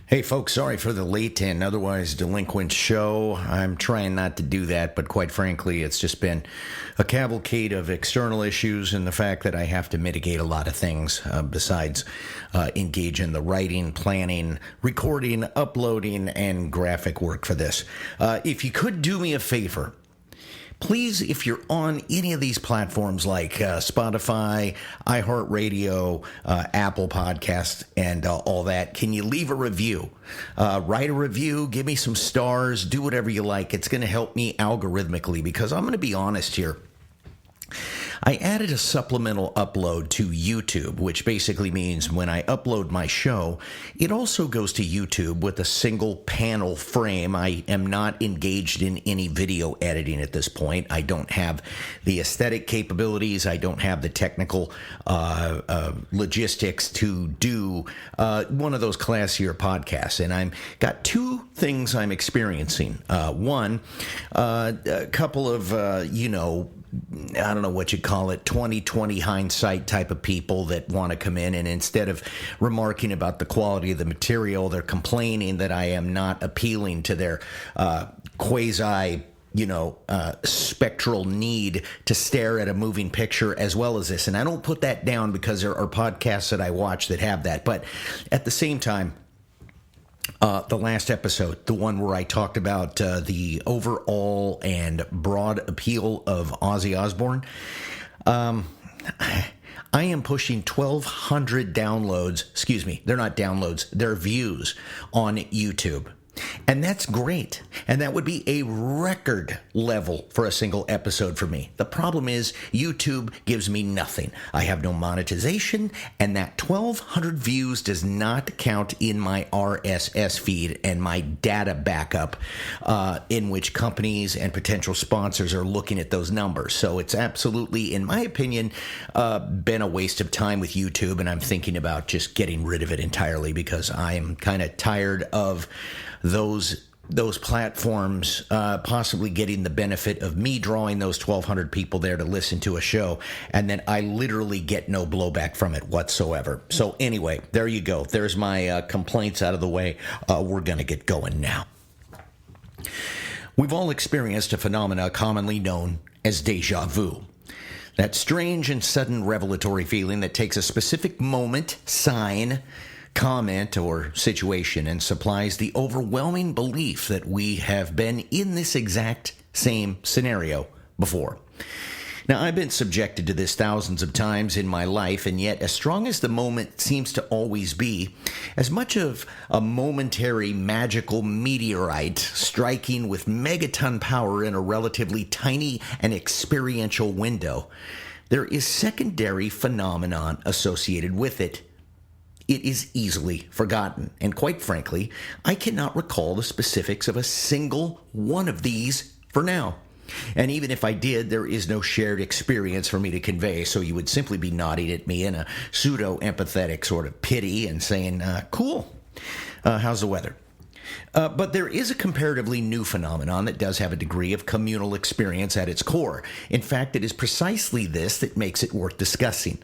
Hey folks, sorry for the late and otherwise delinquent show. I'm trying not to do that, but quite frankly, it's just been a cavalcade of external issues and the fact that I have to mitigate a lot of things besides engage in the writing, planning, recording, uploading, and graphic work for this. If you could do me a favor, please, if you're on any of these platforms like Spotify, iHeartRadio, Apple Podcasts, and all that, can you leave a review? Write a review, give me some stars, do whatever you like. It's going to help me algorithmically because I'm going to be honest here. I added a supplemental upload to YouTube, which basically means when I upload my show, it also goes to YouTube with a single panel frame. I am not engaged in any video editing at this point. I don't have the aesthetic capabilities. I don't have the technical logistics to do one of those classier podcasts. And I've got two things I'm experiencing. One, a couple of, I don't know what you call it, 20/20 hindsight type of people that want to come in and instead of remarking about the quality of the material, they're complaining that I am not appealing to their spectral need to stare at a moving picture as well as this. And I don't put that down because there are podcasts that I watch that have that. But at the same time, the last episode, the one where I talked about the overall and broad appeal of Ozzy Osbourne, I am pushing 1,200 downloads. Excuse me, they're not downloads, they're views on YouTube. And that's great. And that would be a record level for a single episode for me. The problem is YouTube gives me nothing. I have no monetization, and that 1,200 views does not count in my RSS feed and my data backup in which companies and potential sponsors are looking at those numbers. So it's absolutely, in my opinion, been a waste of time with YouTube, and I'm thinking about just getting rid of it entirely because I'm kind of tired of those platforms possibly getting the benefit of me drawing those 1,200 people there to listen to a show, and then I literally get no blowback from it whatsoever. So anyway, there you go. There's my complaints out of the way. We're going to get going now. We've all experienced a phenomena commonly known as déjà vu. That strange and sudden revelatory feeling that takes a specific moment, sign, comment, or situation and supplies the overwhelming belief that we have been in this exact same scenario before. Now, I've been subjected to this thousands of times in my life, and yet, as strong as the moment seems to always be, as much of a momentary magical meteorite striking with megaton power in a relatively tiny and experiential window, there is secondary phenomenon associated with it. It is easily forgotten, and quite frankly, I cannot recall the specifics of a single one of these for now. And even if I did, there is no shared experience for me to convey, so you would simply be nodding at me in a pseudo-empathetic sort of pity and saying, cool, how's the weather? But there is a comparatively new phenomenon that does have a degree of communal experience at its core. In fact, it is precisely this that makes it worth discussing.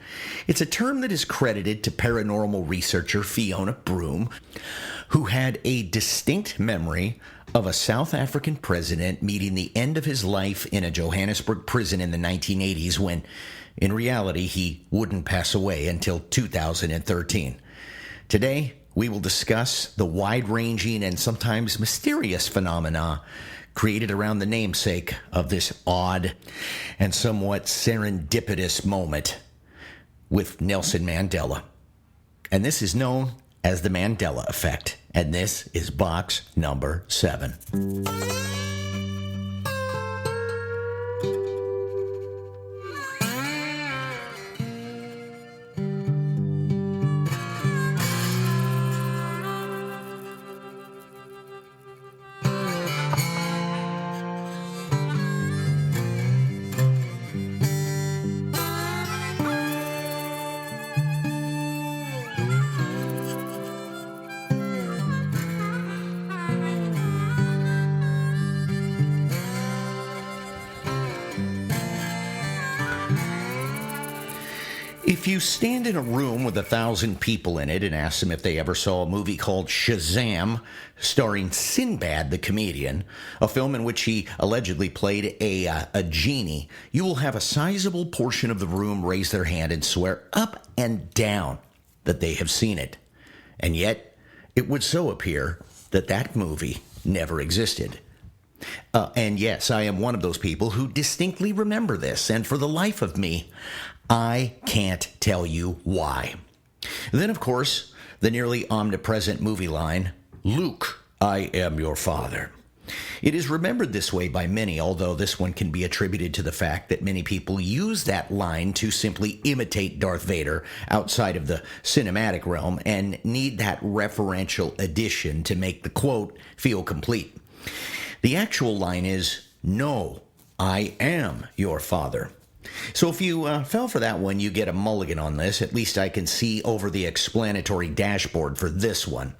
It's a term that is credited to paranormal researcher Fiona Broom, who had a distinct memory of a South African president meeting the end of his life in a Johannesburg prison in the 1980s when, in reality, he wouldn't pass away until 2013. Today, we will discuss the wide-ranging and sometimes mysterious phenomena created around the namesake of this odd and somewhat serendipitous moment with Nelson Mandela. And this is known as the Mandela Effect. And this is box number 7. If you stand in a room with 1,000 people in it and ask them if they ever saw a movie called Shazam, starring Sinbad the comedian, a film in which he allegedly played a genie, you will have a sizable portion of the room raise their hand and swear up and down that they have seen it. And yet, it would so appear that that movie never existed. And yes, I am one of those people who distinctly remember this, and for the life of me, I can't tell you why. Then, of course, the nearly omnipresent movie line, "Luke, I am your father." It is remembered this way by many, although this one can be attributed to the fact that many people use that line to simply imitate Darth Vader outside of the cinematic realm and need that referential addition to make the quote feel complete. The actual line is, "No, I am your father." So if you fell for that one, you get a mulligan on this. At least I can see over the explanatory dashboard for this one.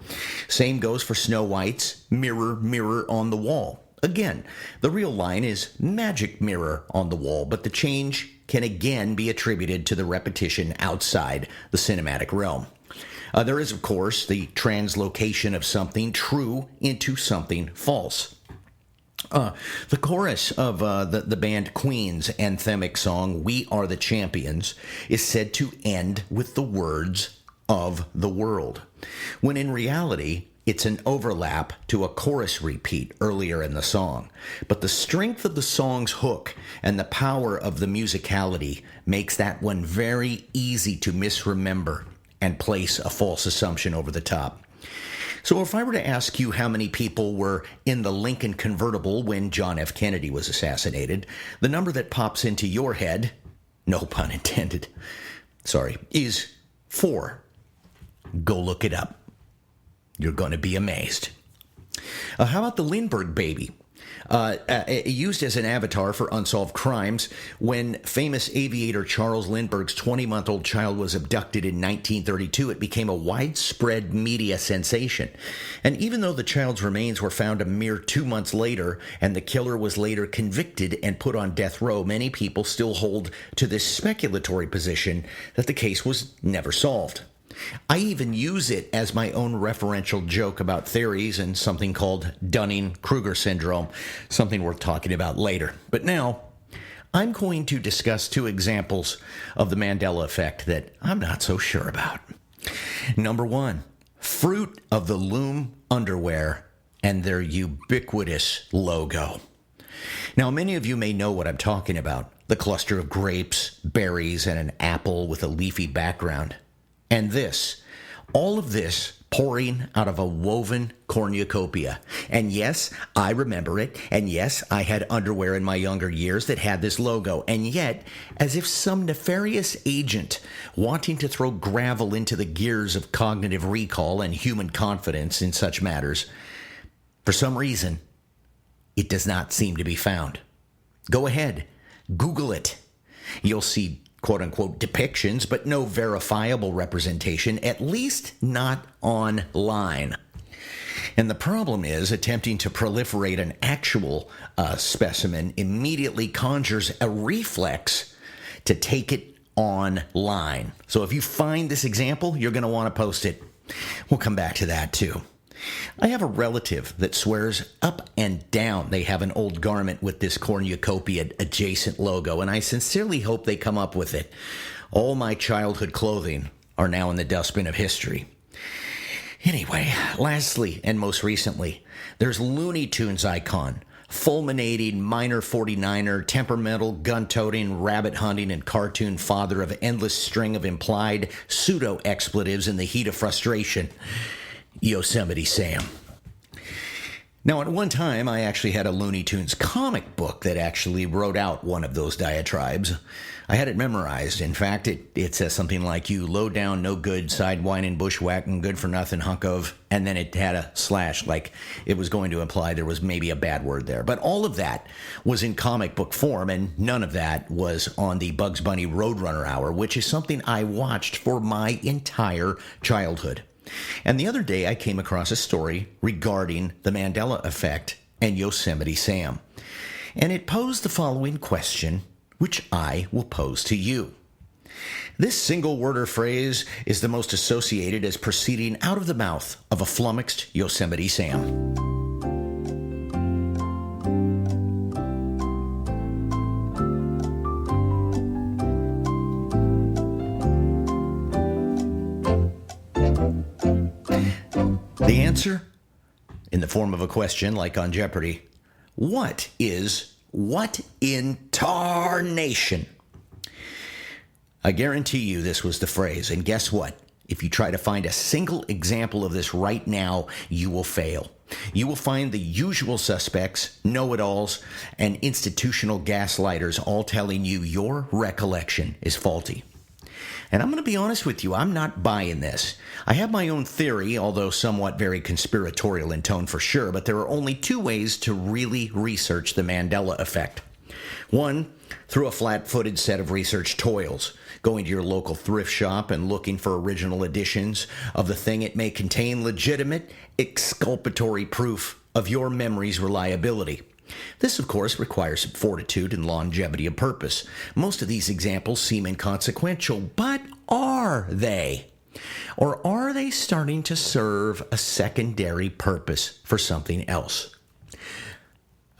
Same goes for Snow White's "Mirror, mirror on the wall." Again, the real line is "magic mirror on the wall," but the change can again be attributed to the repetition outside the cinematic realm. There is, of course, the translocation of something true into something false. The chorus of the band Queen's anthemic song, "We Are the Champions," is said to end with the words "of the world," when in reality, it's an overlap to a chorus repeat earlier in the song. But the strength of the song's hook and the power of the musicality makes that one very easy to misremember and place a false assumption over the top. So if I were to ask you how many people were in the Lincoln convertible when John F. Kennedy was assassinated, the number that pops into your head, no pun intended, is 4. Go look it up. You're going to be amazed. How about the Lindbergh baby? Used as an avatar for unsolved crimes, when famous aviator Charles Lindbergh's 20-month-old child was abducted in 1932, it became a widespread media sensation. And even though the child's remains were found a mere 2 months later, and the killer was later convicted and put on death row, many people still hold to this speculatory position that the case was never solved. I even use it as my own referential joke about theories and something called Dunning-Kruger syndrome, something worth talking about later. But now, I'm going to discuss 2 examples of the Mandela Effect that I'm not so sure about. Number 1, fruit of the loom underwear and their ubiquitous logo. Now, many of you may know what I'm talking about, the cluster of grapes, berries, and an apple with a leafy background. And this, all of this pouring out of a woven cornucopia. And yes, I remember it. And yes, I had underwear in my younger years that had this logo. And yet, as if some nefarious agent wanting to throw gravel into the gears of cognitive recall and human confidence in such matters, for some reason, it does not seem to be found. Go ahead, Google it. You'll see quote-unquote depictions, but no verifiable representation, at least not online. And the problem is attempting to proliferate an actual specimen immediately conjures a reflex to take it online. So if you find this example, you're going to want to post it. We'll come back to that too. I have a relative that swears up and down they have an old garment with this cornucopia adjacent logo, and I sincerely hope they come up with it. All my childhood clothing are now in the dustbin of history. Anyway, lastly and most recently, there's Looney Tunes icon, fulminating minor 49er, temperamental, gun-toting, rabbit-hunting, and cartoon father of endless string of implied pseudo-expletives in the heat of frustration, Yosemite Sam. Now, at one time, I actually had a Looney Tunes comic book that actually wrote out one of those diatribes. I had it memorized. In fact, it says something like, "You low down, no good, sidewinding, bushwhacking, good for nothing hunk of," and then it had a slash, like it was going to imply there was maybe a bad word there. But all of that was in comic book form, and none of that was on the Bugs Bunny Roadrunner Hour, which is something I watched for my entire childhood. And the other day, I came across a story regarding the Mandela Effect and Yosemite Sam. And it posed the following question, which I will pose to you. This single word or phrase is the most associated as proceeding out of the mouth of a flummoxed Yosemite Sam. The answer? In the form of a question, like on Jeopardy. What in tarnation? I guarantee you this was the phrase, and guess what? If you try to find a single example of this right now, you will fail. You will find the usual suspects, know-it-alls, and institutional gaslighters all telling you your recollection is faulty. And I'm going to be honest with you, I'm not buying this. I have my own theory, although somewhat very conspiratorial in tone for sure, but there are only two ways to really research the Mandela Effect. One, through a flat-footed set of research toils, going to your local thrift shop and looking for original editions of the thing it may contain legitimate, exculpatory proof of your memory's reliability. This, of course, requires some fortitude and longevity of purpose. Most of these examples seem inconsequential, but are they? Or are they starting to serve a secondary purpose for something else?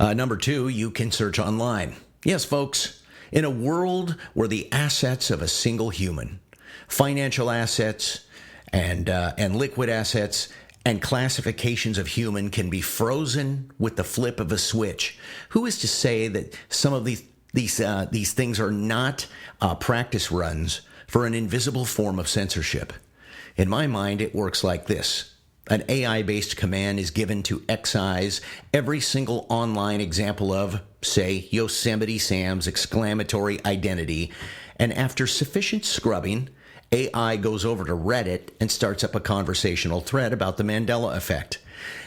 Number two, you can search online. Yes, folks, in a world where the assets of a single human, financial assets and liquid assets, and classifications of human can be frozen with the flip of a switch. Who is to say that some of these things are not practice runs for an invisible form of censorship? In my mind, it works like this. An AI-based command is given to excise every single online example of, say, Yosemite Sam's exclamatory identity, and after sufficient scrubbing, AI goes over to Reddit and starts up a conversational thread about the Mandela Effect.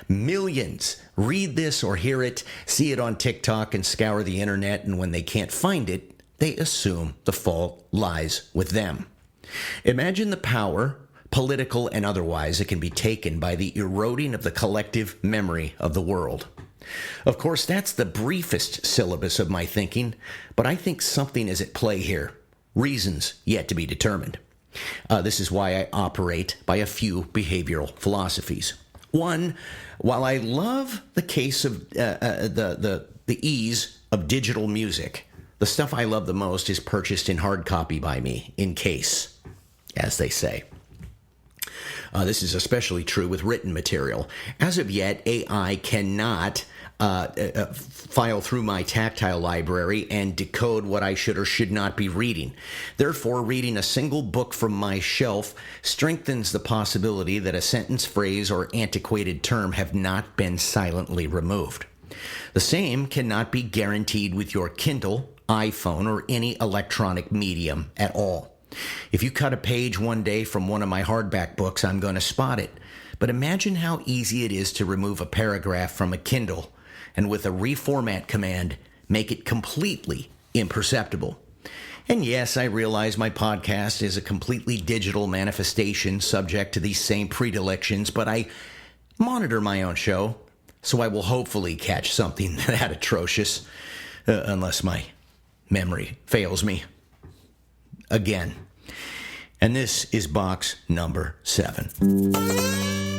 Millions read this or hear it, see it on TikTok, and scour the internet, and when they can't find it, they assume the fault lies with them. Imagine the power, political and otherwise, that can be taken by the eroding of the collective memory of the world. Of course, that's the briefest syllabus of my thinking, but I think something is at play here. Reasons yet to be determined. This is why I operate by a few behavioral philosophies. One, while I love the case of the ease of digital music, the stuff I love the most is purchased in hard copy by me, in case, as they say. This is especially true with written material. As of yet, AI cannot file through my tactile library and decode what I should or should not be reading. Therefore, reading a single book from my shelf strengthens the possibility that a sentence, phrase, or antiquated term have not been silently removed. The same cannot be guaranteed with your Kindle, iPhone, or any electronic medium at all. If you cut a page one day from one of my hardback books, I'm going to spot it. But imagine how easy it is to remove a paragraph from a Kindle and with a reformat command, make it completely imperceptible. And yes, I realize my podcast is a completely digital manifestation subject to these same predilections, but I monitor my own show, so I will hopefully catch something that atrocious, unless my memory fails me again. And this is box number 7.